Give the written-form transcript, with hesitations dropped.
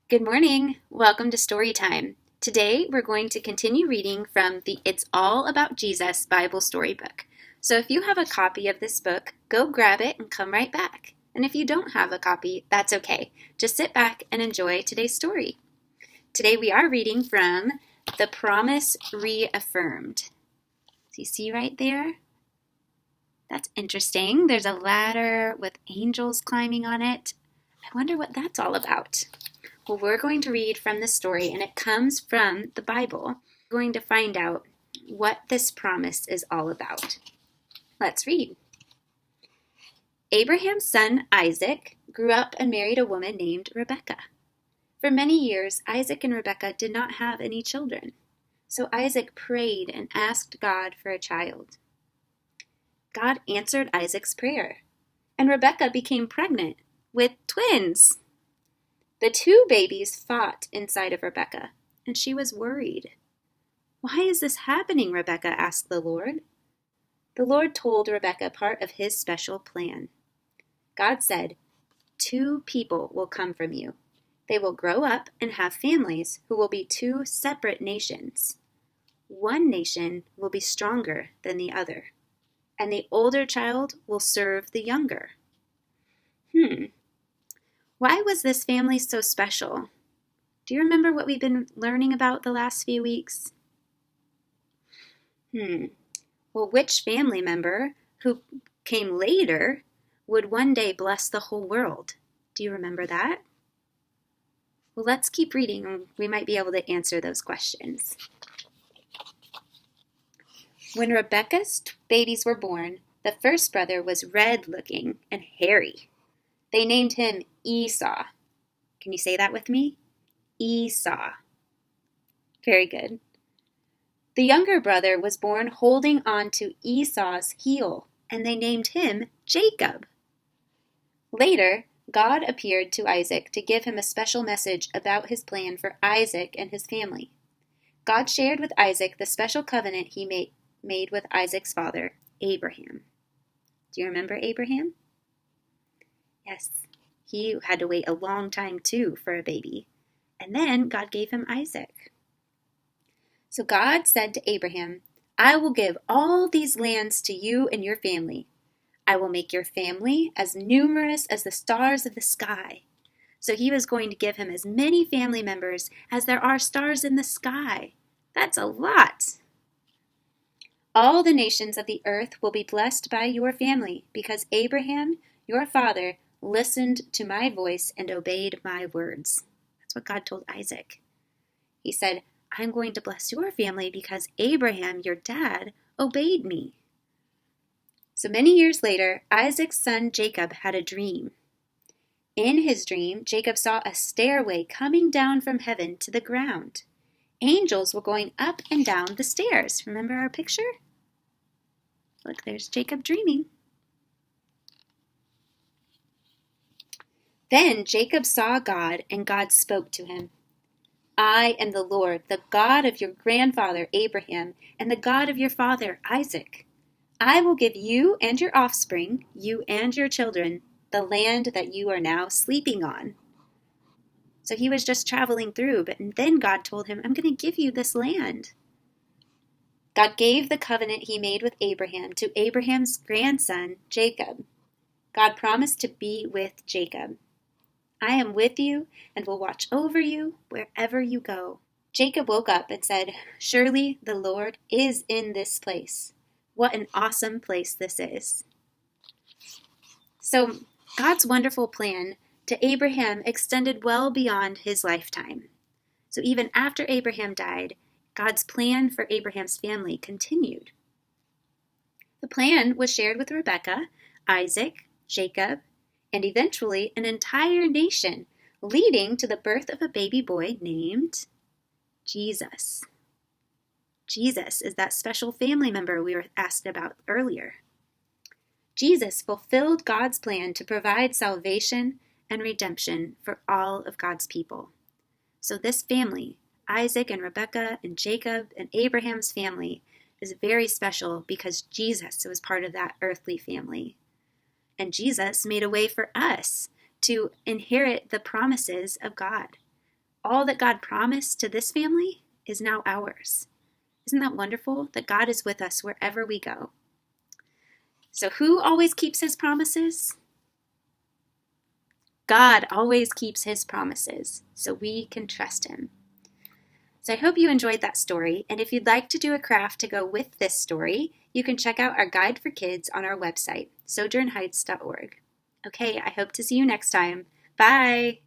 Good morning. Welcome to Storytime. Today we're going to continue reading from the It's All About Jesus Bible Storybook. So if you have a copy of this book, go grab it and come right back. And if you don't have a copy, that's okay. Just sit back and enjoy today's story. Today we are reading from the Promise Reaffirmed. So you see right there? That's interesting. There's a ladder with angels climbing on it. I wonder what that's all about. Well, we're going to read from the story, and it comes from the Bible. We're going to find out what this promise is all about. Let's read. Abraham's son Isaac grew up and married a woman named Rebekah. For many years, Isaac and Rebekah did not have any children. So Isaac prayed and asked God for a child. God answered Isaac's prayer, and Rebekah became pregnant with twins. The two babies fought inside of Rebekah, and she was worried. "Why is this happening?" Rebekah asked the Lord. The Lord told Rebekah part of his special plan. God said, "Two people will come from you. They will grow up and have families who will be two separate nations. One nation will be stronger than the other, and the older child will serve the younger." Why was this family so special? Do you remember what we've been learning about the last few weeks? Well, which family member who came later would one day bless the whole world? Do you remember that? Well, let's keep reading and we might be able to answer those questions. When Rebekah's babies were born, the first brother was red-looking and hairy. They named him Esau. Can you say that with me? Esau. Very good. The younger brother was born holding on to Esau's heel, and they named him Jacob. Later, God appeared to Isaac to give him a special message about his plan for Isaac and his family. God shared with Isaac the special covenant he made with Isaac's father, Abraham. Do you remember Abraham? Yes, he had to wait a long time too for a baby. And then God gave him Isaac. So God said to Abraham, "I will give all these lands to you and your family. I will make your family as numerous as the stars of the sky." So he was going to give him as many family members as there are stars in the sky. That's a lot. "All the nations of the earth will be blessed by your family because Abraham, your father, listened to my voice and obeyed my words." That's what God told Isaac. He said, "I'm going to bless your family because Abraham, your dad, obeyed me." So many years later, Isaac's son Jacob had a dream. In his dream, Jacob saw a stairway coming down from heaven to the ground. Angels were going up and down the stairs. Remember our picture? Look, there's Jacob dreaming. Then Jacob saw God, and God spoke to him. "I am the Lord, the God of your grandfather Abraham, and the God of your father Isaac. I will give you and your offspring, you and your children, the land that you are now sleeping on." So he was just traveling through, but then God told him, "I'm going to give you this land." God gave the covenant he made with Abraham to Abraham's grandson, Jacob. God promised to be with Jacob. "I am with you and will watch over you wherever you go." Jacob woke up and said, "Surely the Lord is in this place. What an awesome place this is." So God's wonderful plan to Abraham extended well beyond his lifetime. So even after Abraham died, God's plan for Abraham's family continued. The plan was shared with Rebekah, Isaac, Jacob, and eventually an entire nation, leading to the birth of a baby boy named Jesus. Jesus is that special family member we were asked about earlier. Jesus fulfilled God's plan to provide salvation and redemption for all of God's people. So this family, Isaac and Rebekah and Jacob and Abraham's family, is very special because Jesus was part of that earthly family. And Jesus made a way for us to inherit the promises of God. all that God promised to this family is now ours. Isn't that wonderful that God is with us wherever we go? So who always keeps his promises? God always keeps his promises, so we can trust him. So I hope you enjoyed that story, and if you'd like to do a craft to go with this story, you can check out our guide for kids on our website, sojournheights.org. Okay, I hope to see you next time. Bye!